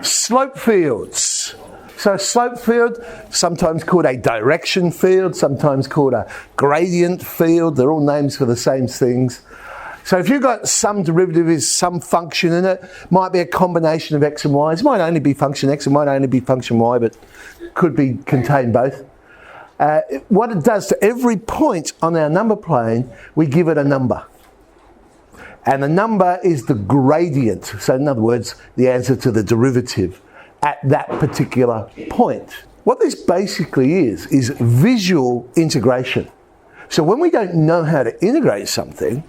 Slope fields. So a slope field, sometimes called a direction field, sometimes called a gradient field. They're all names for the same things. So if you've got some derivative is some function in it, might be a combination of x and y. It might only be function x, it might only be function y, but could be contain both. What it does to every point on our number plane, we give it a number. And the number is the gradient. So in other words, the answer to the derivative at that particular point. What this basically is visual integration. So when we don't know how to integrate something,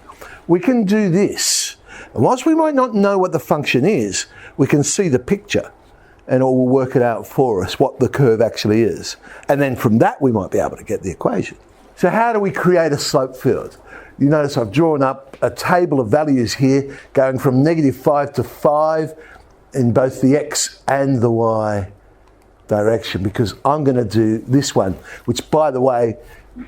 we can do this. And whilst we might not know what the function is, we can see the picture and it will work it out for us, what the curve actually is. And then from that, we might be able to get the equation. So how do we create a slope field? You notice I've drawn up a table of values here going from -5 to 5 in both the x and the y direction, because I'm going to do this one, which, by the way,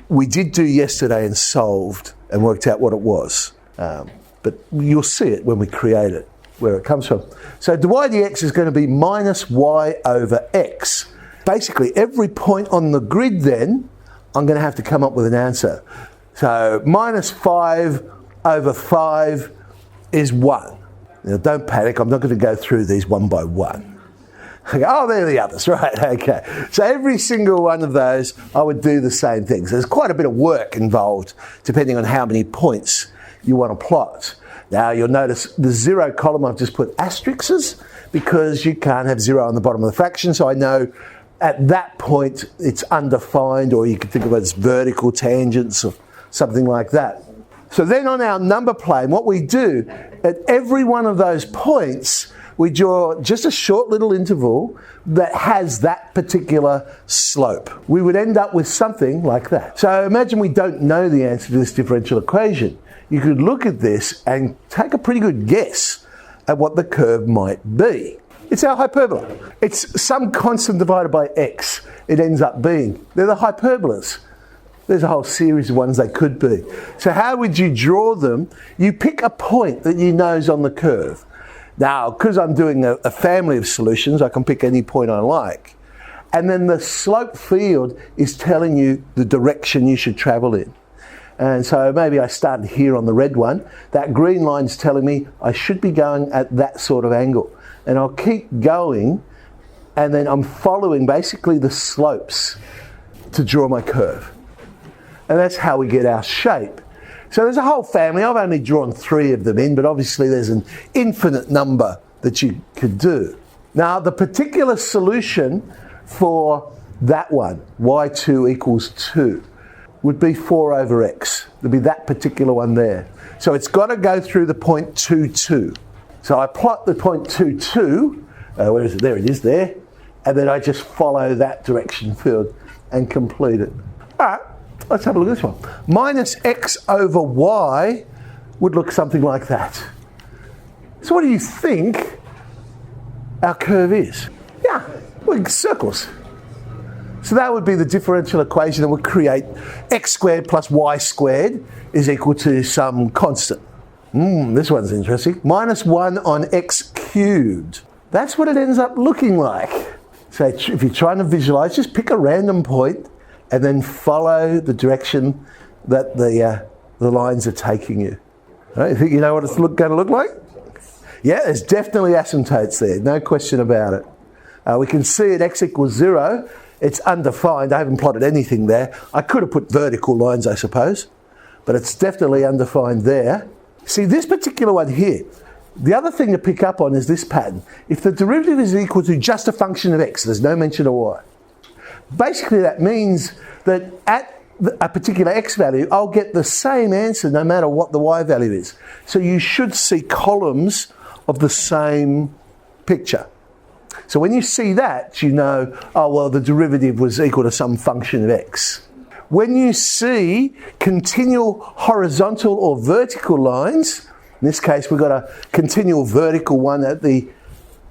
we did do yesterday and solved and worked out what it was. But you'll see it when we create it, where it comes from. So dy dx is going to be minus y over x. Basically, every point on the grid then, I'm going to have to come up with an answer. So minus 5 over 5 is 1. Now don't panic, I'm not going to go through these one by one. Okay, oh, they're the others, right, okay. So every single one of those, I would do the same thing. So there's quite a bit of work involved, depending on how many points you want to plot. Now you'll notice the 0 column, I've just put asterisks, because you can't have 0 on the bottom of the fraction, so I know at that point it's undefined, or you can think of it as vertical tangents or something like that. So then on our number plane, what we do, at every one of those points, we draw just a short little interval that has that particular slope. We would end up with something like that. So imagine we don't know the answer to this differential equation. You could look at this and take a pretty good guess at what the curve might be. It's our hyperbola. It's some constant divided by x. It ends up being. They're the hyperbolas. There's a whole series of ones they could be. So how would you draw them? You pick a point that you know is on the curve. Now, because I'm doing a family of solutions, I can pick any point I like. And then the slope field is telling you the direction you should travel in. And so maybe I started here on the red one. That green line's telling me I should be going at that sort of angle. And I'll keep going, and then I'm following basically the slopes to draw my curve. And that's how we get our shape. So there's a whole family. I've only drawn 3 of them in, but obviously there's an infinite number that you could do. Now, the particular solution for that one, y2 equals 2, would be 4 over x. There'd be that particular one there. So it's got to go through the point 2, 2. So I plot the point 2, 2. Where is it? There it is there. And then I just follow that direction field and complete it. All right. Let's have a look at this one. Minus x over y would look something like that. So what do you think our curve is? Yeah, well, circles. So that would be the differential equation that would create x squared plus y squared is equal to some constant. This one's interesting. Minus 1 on x cubed. That's what it ends up looking like. So if you're trying to visualize, just pick a random point and then follow the direction that the lines are taking you. Right, you think you know what it's going to look like? Yeah, there's definitely asymptotes there, no question about it. We can see at x equals 0, it's undefined. I haven't plotted anything there. I could have put vertical lines, I suppose, but it's definitely undefined there. See, this particular one here, the other thing to pick up on is this pattern. If the derivative is equal to just a function of x, there's no mention of y. Basically, that means that at a particular x value, I'll get the same answer no matter what the y value is. So you should see columns of the same picture. So when you see that, you know, oh, well, the derivative was equal to some function of x. When you see continual horizontal or vertical lines, in this case, we've got a continual vertical one at the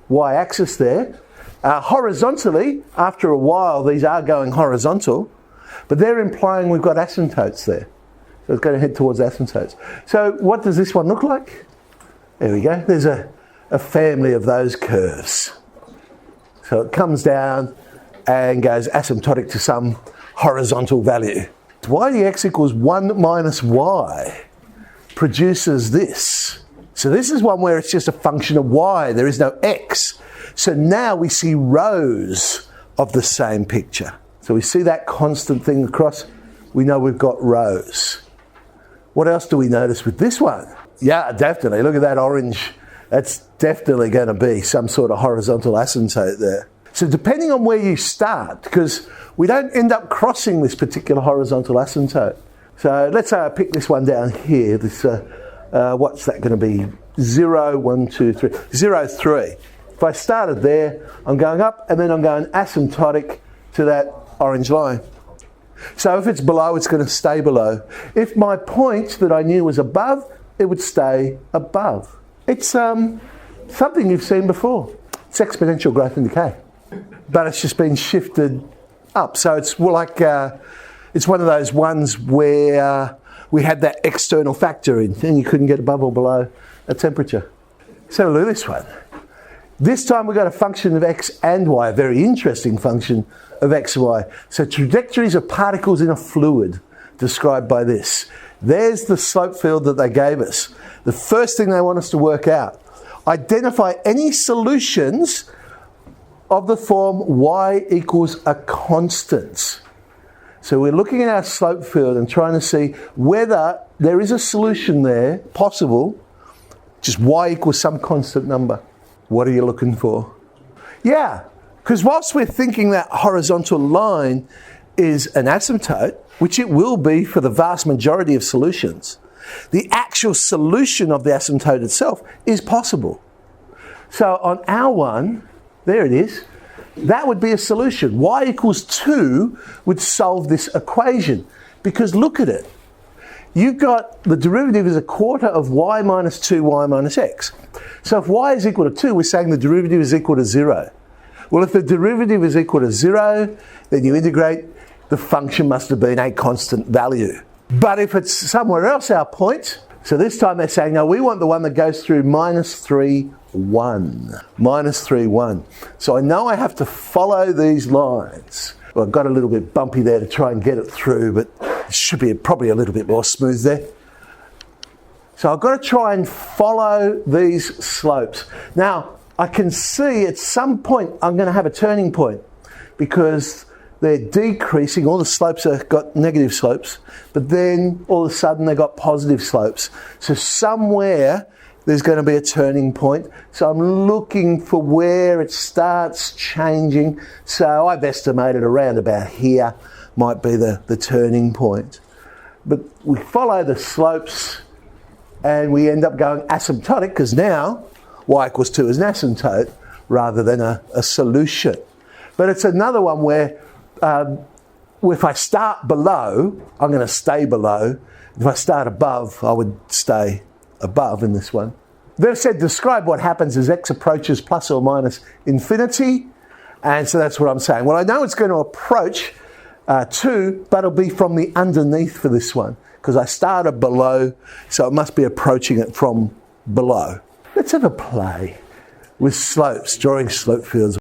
y-axis there. Horizontally, after a while, these are going horizontal, but they're implying we've got asymptotes there. So it's going to head towards asymptotes. So what does this one look like? There we go. There's a family of those curves. So it comes down and goes asymptotic to some horizontal value. Y dx equals 1 minus y produces this. So this is one where it's just a function of y, there is no x. So now we see rows of the same picture. So we see that constant thing across, we know we've got rows. What else do we notice with this one? Yeah, definitely, look at that orange. That's definitely going to be some sort of horizontal asymptote there. So depending on where you start, because we don't end up crossing this particular horizontal asymptote. So let's say I pick this one down here, this, what's that going to be? 0, 1, 2, 3, 0, 3. If I started there, I'm going up and then I'm going asymptotic to that orange line. So if it's below, it's going to stay below. If my point that I knew was above, it would stay above. It's something you've seen before. It's exponential growth and decay. But it's just been shifted up. So it's like, it's one of those ones where we had that external factor in and you couldn't get above or below a temperature. So look at this one. This time we've got a function of x and y, a very interesting function of x and y. So trajectories of particles in a fluid described by this. There's the slope field that they gave us. The first thing they want us to work out. Identify any solutions of the form y equals a constant. So we're looking at our slope field and trying to see whether there is a solution there, possible, just y equals some constant number. What are you looking for? Yeah, because whilst we're thinking that horizontal line is an asymptote, which it will be for the vast majority of solutions, the actual solution of the asymptote itself is possible. So on our one, there it is, that would be a solution. Y equals 2 would solve this equation, because look at it. You've got the derivative is a quarter of y minus 2y minus x. So if y is equal to 2, we're saying the derivative is equal to 0. Well, if the derivative is equal to 0, then you integrate, the function must have been a constant value. But if it's somewhere else, our point, so this time they're saying, no, we want the one that goes through minus 3, 1. Minus 3, 1. So I know I have to follow these lines. Well, I've got a little bit bumpy there to try and get it through, but it should be probably a little bit more smooth there. So I've got to try and follow these slopes. Now, I can see at some point I'm going to have a turning point because they're decreasing. All the slopes have got negative slopes, but then all of a sudden they've got positive slopes. So somewhere there's going to be a turning point. So I'm looking for where it starts changing. So I've estimated around about here might be the turning point. But we follow the slopes and we end up going asymptotic because now y equals 2 is an asymptote rather than a solution. But it's another one where if I start below, I'm going to stay below. If I start above, I would stay above in this one. They've said describe what happens as x approaches plus or minus infinity. And so that's what I'm saying. Well, I know it's going to approach 2, but it'll be from the underneath for this one because I started below, so it must be approaching it from below. Let's have a play with slopes, drawing slope fields.